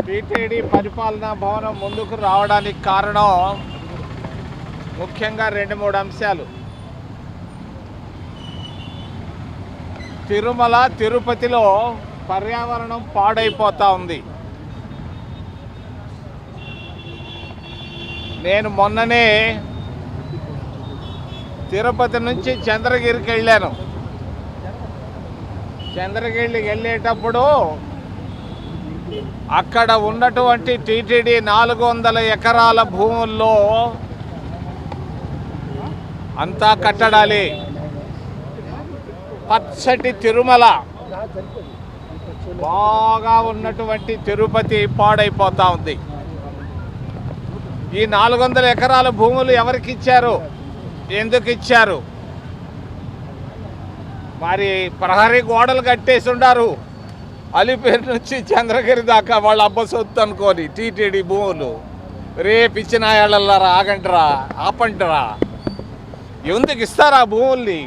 TTD పరిపాలనా భవనం ముందుకు రావడానికి కారణం ముఖ్యంగా 2-3 అంశాలు. తిరుమల తిరుపతిలో పర్యావరణం పాడైపోతూ ఉంది. నేను మొన్ననే తిరుపతి నుంచి చంద్రగిరికి వెళ్ళాను. చంద్రగిరికి వెళ్ళేటప్పుడు అక్కడ ఉన్నటువంటి టీటీడీ 400 ఎకరాల భూముల్లో అంతా కట్టడాలే. పచ్చటి తిరుమల, బాగా ఉన్నటువంటి తిరుపతి పాడైపోతూ ఉంది. ఈ 400 ఎకరాల భూములు ఎవరికి ఇచ్చారు, ఎందుకు ఇచ్చారు? మరి ప్రహరీ గోడలు కట్టేసి ఉండారు. అలిపేరు నుంచి చంద్రగిరి దాకా వాళ్ళ అబ్బ సొత్తు అనుకోని టీటీడీ భూములు. రేపు ఇచ్చిన ఏళ్ళల్లారా, ఆగంటరా, ఆపంటరా, ఎందుకు ఇస్తారా భూముల్ని?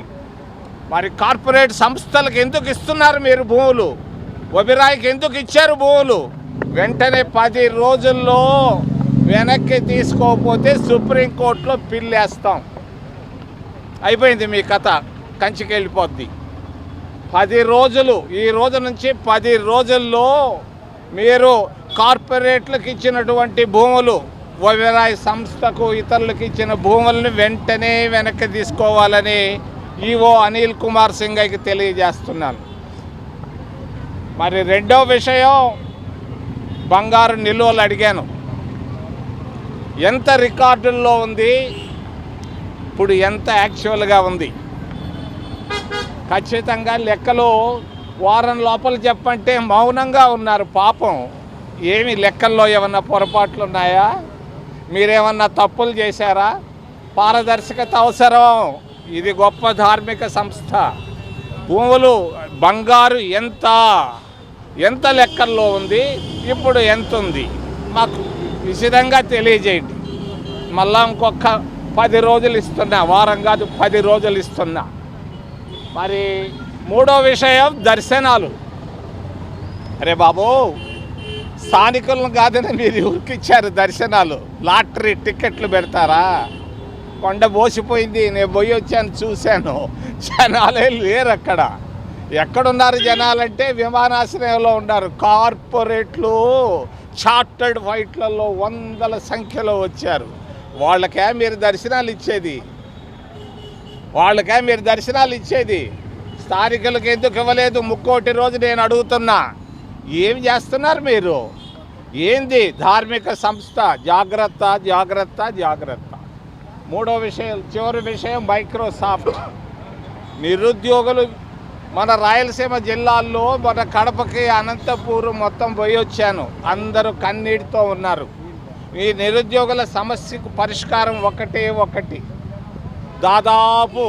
మరి కార్పొరేట్ సంస్థలకు ఎందుకు ఇస్తున్నారు మీరు భూములు? ఒబిరాయికి ఎందుకు ఇచ్చారు భూములు? వెంటనే 10 రోజుల్లో వెనక్కి తీసుకోకపోతే సుప్రీంకోర్టులో పిల్లేస్తాం. అయిపోయింది మీ కథ, కంచికి వెళ్ళిపోద్ది. 10 రోజులు, ఈ రోజు నుంచి 10 రోజుల్లో మీరు కార్పొరేట్లకు ఇచ్చినటువంటి భూములు, ఒబెరాయ్ సంస్థకు ఇతరులకు ఇచ్చిన భూములను వెంటనే వెనక్కి తీసుకోవాలని ఈవో అనిల్ కుమార్ సింగ్కి తెలియజేస్తున్నాను. మరి రెండో విషయం, బంగారు నిల్వలు అడిగాను. ఎంత రికార్డుల్లో ఉంది, ఇప్పుడు ఎంత యాక్చువల్గా ఉంది? ఖచ్చితంగా లెక్కలు వారం లోపల చెప్పంటే మౌనంగా ఉన్నారు పాపం. ఏమి లెక్కల్లో ఏమన్నా పొరపాట్లు ఉన్నాయా? మీరేమన్నా తప్పులు చేశారా? పారదర్శకత అవసరం. ఇది గొప్ప ధార్మిక సంస్థ. భూములు, బంగారు ఎంత లెక్కల్లో ఉంది, ఇప్పుడు ఎంత ఉంది, మాకు విశదంగా తెలియజేయండి. మళ్ళా ఇంకొక 10 రోజులు ఇస్తున్నా, వారం కాదు 10 రోజులు ఇస్తున్నా. మరి మూడో విషయం, దర్శనాలు. అరే బాబు, స్థానికులను కాదని మీరు ఊరికి ఇచ్చారు దర్శనాలు. లాటరీ టికెట్లు పెడతారా? కొండ బోసిపోయింది. నేను పోయి వచ్చాను, చూశాను, జనాలే లేరు అక్కడ. ఎక్కడున్నారు జనాలంటే విమానాశ్రయంలో ఉన్నారు. కార్పొరేట్లు చార్టర్డ్ ఫ్లైట్లలో 100ల సంఖ్యలో వచ్చారు. వాళ్ళకే మీరు దర్శనాలు ఇచ్చేది? స్థానికులకు ఎందుకు ఇవ్వలేదు? ముక్కోటి రోజు నేను అడుగుతున్నా, ఏం చేస్తున్నారు మీరు? ఏంది ధార్మిక సంస్థ? జాగ్రత్త, జాగ్రత్త, జాగ్రత్త. మూడో విషయం, చివరి విషయం, మైక్రోసాఫ్ట్. నిరుద్యోగులు మన రాయలసీమ జిల్లాల్లో, మన కడపకి, అనంతపూర్ మొత్తం పోయి వచ్చాను. అందరూ కన్నీటితో ఉన్నారు. ఈ నిరుద్యోగుల సమస్యకు పరిష్కారం ఒకటి. దాదాపు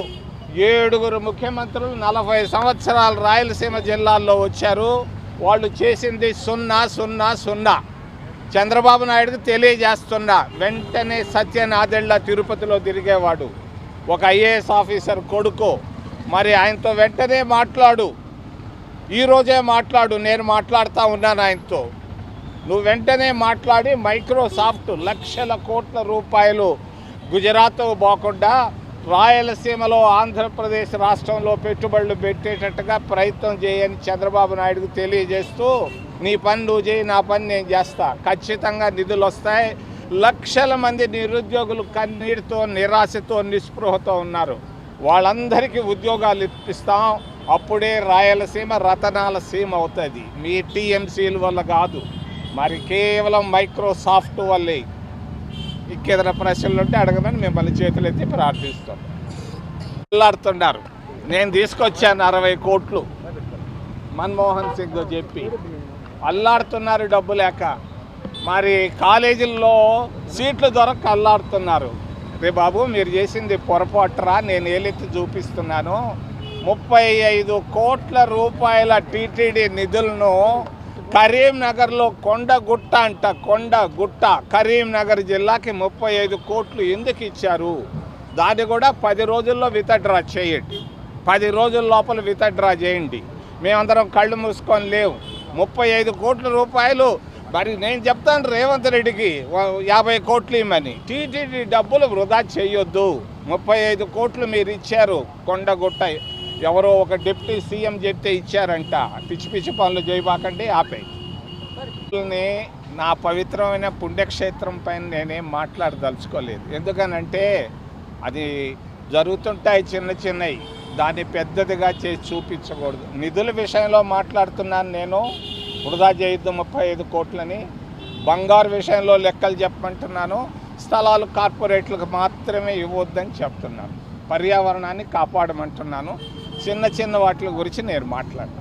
7 ముఖ్యమంత్రులు 40 సంవత్సరాలు రాయలసీమ జిల్లాల్లో వచ్చారు. వాళ్ళు చేసింది 0. చంద్రబాబు నాయుడుకి తెలియజేస్తున్నా, వెంటనే సత్యనాదెళ్ళ తిరుపతిలో తిరిగేవాడు, ఒక ఐఏఎస్ ఆఫీసర్ కొడుకు. మరి ఆయనతో వెంటనే మాట్లాడు, ఈరోజే మాట్లాడు. నేను మాట్లాడుతూ ఉన్నాను ఆయనతో. నువ్వు వెంటనే మాట్లాడి మైక్రోసాఫ్ట్ లక్షల కోట్ల రూపాయలు గుజరాత్ పోకుండా రాయలసీమలో, ఆంధ్రప్రదేశ్ రాష్ట్రంలో పెట్టుబడులు పెట్టేటట్టుగా ప్రయత్నం చేయని చంద్రబాబు నాయుడుకు తెలియజేస్తూ, నీ పని నువ్వు చేయి, నా పని నేను చేస్తా. ఖచ్చితంగా నిధులు వస్తాయి. లక్షల మంది నిరుద్యోగులు కన్నీటితో, నిరాశతో, నిస్పృహతో ఉన్నారు. వాళ్ళందరికీ ఉద్యోగాలు ఇప్పిస్తాం. అప్పుడే రాయలసీమ రతనాల సీమ అవుతుంది. మీ టీఎంసీల వల్ల కాదు, మరి కేవలం మైక్రోసాఫ్ట్ వల్లే. ఇంకేదైనా ప్రశ్నలు ఉంటే అడగమని మిమ్మల్ని చేతులెత్తి ప్రార్థిస్తాం. వెళ్ళాడుతున్నారు. నేను తీసుకొచ్చాను 60 కోట్లు మన్మోహన్ సింగ్ చెప్పి. అల్లాడుతున్నారు డబ్బు లేక. మరి కాలేజీల్లో సీట్లు దొరక్క అల్లాడుతున్నారు. రే బాబు, మీరు చేసింది పొరపాటురా, నేను ఏలెత్తి చూపిస్తున్నాను. 35 కోట్ల రూపాయల టీటీడీ నిధులను కరీంనగర్లో కొండగుట్ట కరీంనగర్ జిల్లాకి 35 కోట్లు ఎందుకు ఇచ్చారు? దాన్ని కూడా 10 రోజుల్లో విత్డ్రా చేయండి. 10 రోజుల లోపల విత్డ్రా చేయండి. మేమందరం కళ్ళు మూసుకొని లేవు. 35 కోట్ల రూపాయలు మరి నేను చెప్తాను రేవంత్ రెడ్డికి 50 కోట్లు ఇమ్మని. టీటీడీ డబ్బులు వృధా చేయొద్దు. 35 కోట్లు మీరు ఇచ్చారు, కొండగుట్ట ఎవరో ఒక డిప్యూటీ సీఎం చెప్తే ఇచ్చారంట. పిచ్చి పిచ్చి పనులు చేయబాకండి, ఆపే. నా పవిత్రమైన పుణ్యక్షేత్రం పైన నేనేం మాట్లాడదలుచుకోలేదు. ఎందుకనంటే అది జరుగుతుంటాయి చిన్న చిన్నవి, దాన్ని పెద్దదిగా చేసి చూపించకూడదు. నిధుల విషయంలో మాట్లాడుతున్నాను నేను, వృధా చేయొద్దు 35 కోట్లని. బంగారు విషయంలో లెక్కలు చెప్పమంటున్నాను. స్థలాలు కార్పొరేట్లకు మాత్రమే ఇవ్వద్దని చెప్తున్నాను. పర్యావరణాన్ని కాపాడమంటున్నాను. చిన్న చిన్న వాటి గురించి నేను మాట్లాడను.